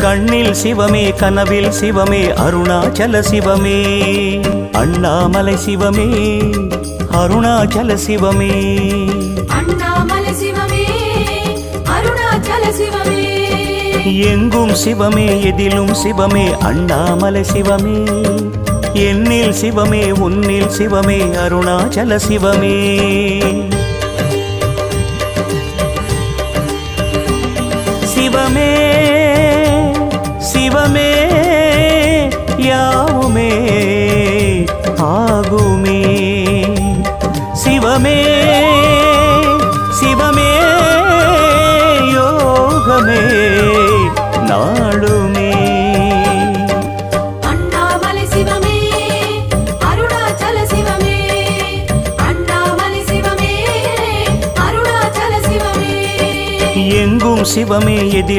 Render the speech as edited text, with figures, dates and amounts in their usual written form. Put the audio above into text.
கண்ணில் சிவமே கனவில் சிவமே அருணாச்சல சிவமே அண்ணாமலை சிவமே அருணாச்சல சிவமே அண்ணாமலை சிவமே அருணாச்சல சிவமே எங்கும் சிவமே எதிலும் சிவமே அண்ணாமலை சிவமே என்னில் சிவமே உன்னில் சிவமே அருணாச்சல சிவமே சிவமே சிவமே யாவுமே ஆகுமே சிவமே சிவமே யோகமே நாளுமே அண்ணாமலை சிவமே அருணாச்சல சிவமே அண்ணாமலை சிவமே அருணாச்சல சிவமே எங்கும் சிவமே எதிலும்